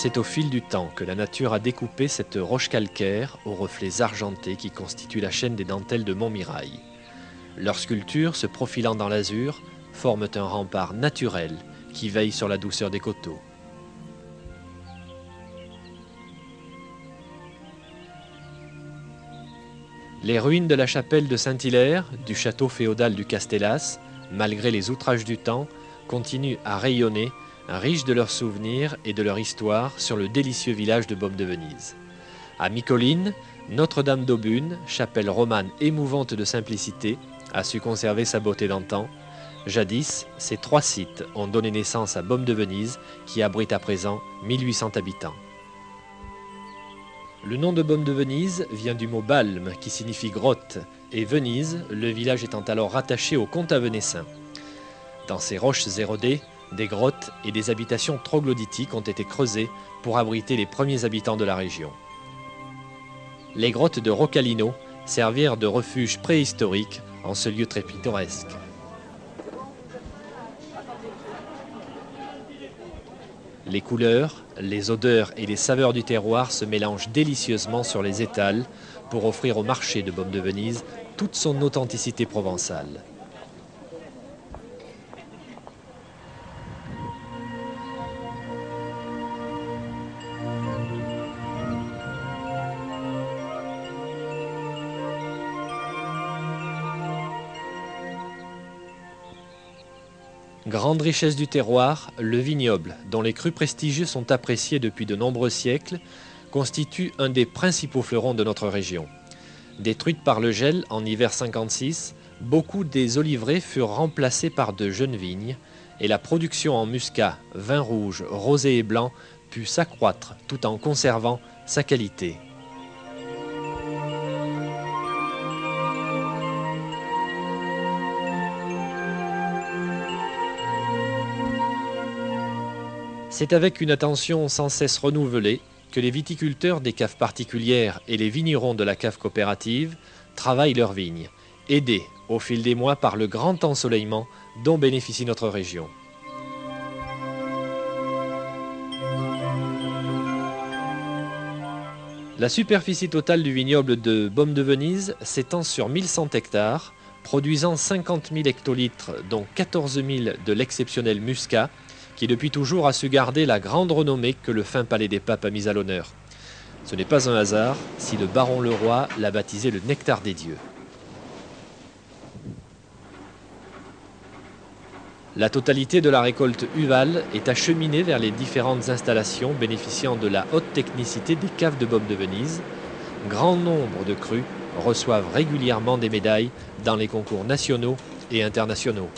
C'est au fil du temps que la nature a découpé cette roche calcaire aux reflets argentés qui constitue la chaîne des dentelles de Montmirail. Leurs sculptures, se profilant dans l'azur, forment un rempart naturel qui veille sur la douceur des coteaux. Les ruines de la chapelle de Saint-Hilaire, du château féodal du Castellas, malgré les outrages du temps, continuent à rayonner, riches de leurs souvenirs et de leur histoire sur le délicieux village de Baume-de-Venise. À Micoline, Notre-Dame d'Aubune, chapelle romane émouvante de simplicité, a su conserver sa beauté d'antan. Jadis, ces 3 sites ont donné naissance à Baume-de-Venise, qui abrite à présent 1800 habitants. Le nom de Baume-de-Venise vient du mot balme, qui signifie grotte, et Venise, le village étant alors rattaché au comte avenéssin. Dans ces roches érodées, des grottes et des habitations troglodytiques ont été creusées pour abriter les premiers habitants de la région. Les grottes de Rocalino servirent de refuge préhistorique en ce lieu très pittoresque. Les couleurs, les odeurs et les saveurs du terroir se mélangent délicieusement sur les étals pour offrir au marché de Baume-de-Venise toute son authenticité provençale. Grande richesse du terroir, le vignoble, dont les crus prestigieux sont appréciés depuis de nombreux siècles, constitue un des principaux fleurons de notre région. Détruite par le gel en hiver 56, beaucoup des oliveraies furent remplacés par de jeunes vignes et la production en muscat, vin rouge, rosé et blanc put s'accroître tout en conservant sa qualité. C'est avec une attention sans cesse renouvelée que les viticulteurs des caves particulières et les vignerons de la cave coopérative travaillent leurs vignes, aidés au fil des mois par le grand ensoleillement dont bénéficie notre région. La superficie totale du vignoble de Baume-de-Venise s'étend sur 1100 hectares, produisant 50 000 hectolitres, dont 14 000 de l'exceptionnel muscat, qui depuis toujours a su garder la grande renommée que le fin palais des papes a mise à l'honneur. Ce n'est pas un hasard si le baron Leroy l'a baptisé le nectar des dieux. La totalité de la récolte uvale est acheminée vers les différentes installations bénéficiant de la haute technicité des caves de Baume-de-Venise. Grand nombre de crus reçoivent régulièrement des médailles dans les concours nationaux et internationaux.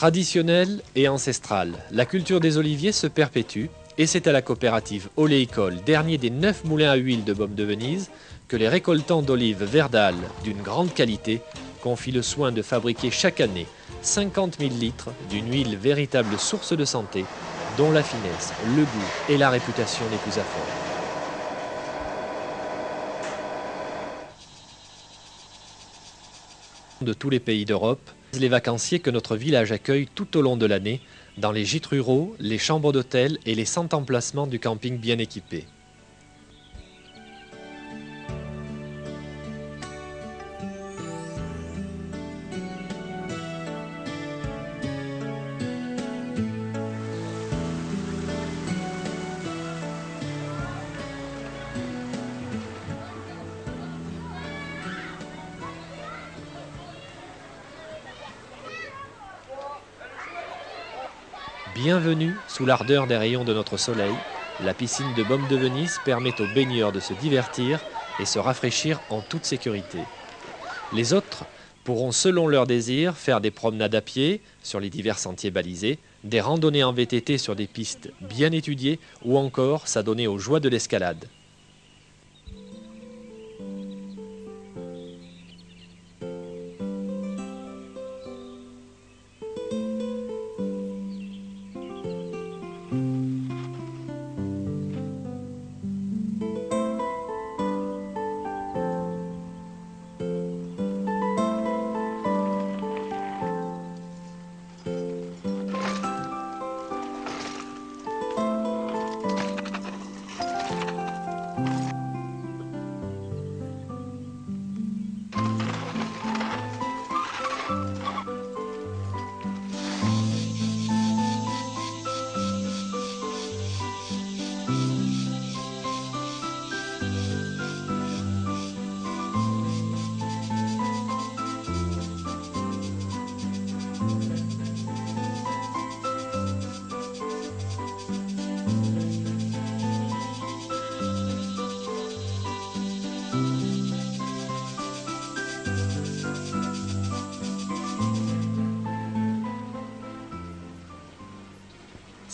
Traditionnelle et ancestrale, la culture des oliviers se perpétue et c'est à la coopérative Oléicole, dernier des 9 moulins à huile de Baume-de-Venise, que les récoltants d'olives Verdal d'une grande qualité confient le soin de fabriquer chaque année 50 000 litres d'une huile véritable source de santé dont la finesse, le goût et la réputation les plus affaires. De tous les pays d'Europe, les vacanciers que notre village accueille tout au long de l'année dans les gîtes ruraux, les chambres d'hôtel et les 100 emplacements du camping bien équipés. Bienvenue sous l'ardeur des rayons de notre soleil, la piscine de Baume-de-Venise permet aux baigneurs de se divertir et se rafraîchir en toute sécurité. Les autres pourront selon leur désir faire des promenades à pied sur les divers sentiers balisés, des randonnées en VTT sur des pistes bien étudiées ou encore s'adonner aux joies de l'escalade.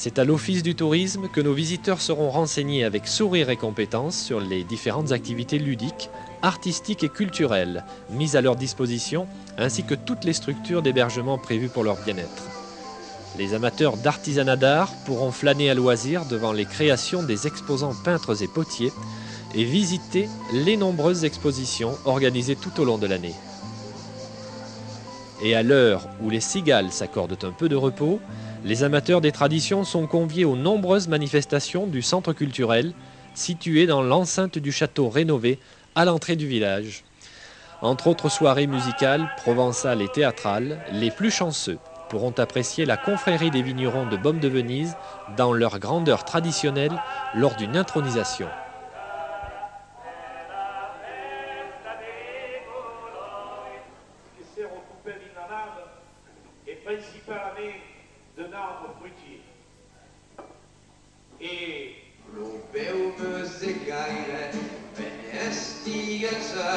C'est à l'Office du tourisme que nos visiteurs seront renseignés avec sourire et compétence sur les différentes activités ludiques, artistiques et culturelles mises à leur disposition, ainsi que toutes les structures d'hébergement prévues pour leur bien-être. Les amateurs d'artisanat d'art pourront flâner à loisir devant les créations des exposants peintres et potiers et visiter les nombreuses expositions organisées tout au long de l'année. Et à l'heure où les cigales s'accordent un peu de repos, les amateurs des traditions sont conviés aux nombreuses manifestations du centre culturel situé dans l'enceinte du château rénové à l'entrée du village. Entre autres soirées musicales, provençales et théâtrales, les plus chanceux pourront apprécier la confrérie des vignerons de Baume de Venise dans leur grandeur traditionnelle lors d'une intronisation. D'un arbre fruitier. Et l'auberme zegaire, venestigaza,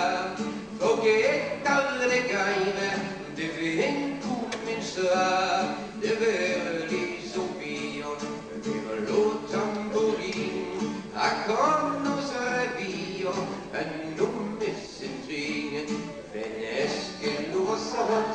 fogueta legaire, devait commencer devers les opinions, vers le tambourine, à quand nos réveillons, à nous messetrines, venesque nous savons,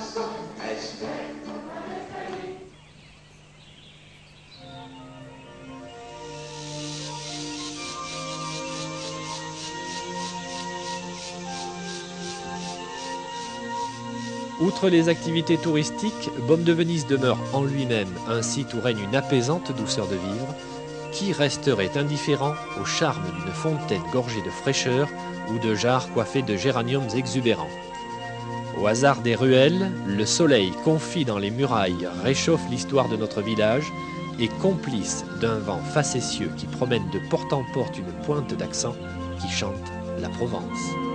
Outre les activités touristiques, Baume de Venise demeure en lui-même un site où règne une apaisante douceur de vivre. Qui resterait indifférent au charme d'une fontaine gorgée de fraîcheur ou de jarres coiffées de géraniums exubérants? Au hasard des ruelles, le soleil confit dans les murailles réchauffe l'histoire de notre village et complice d'un vent facétieux qui promène de porte en porte une pointe d'accent qui chante la Provence.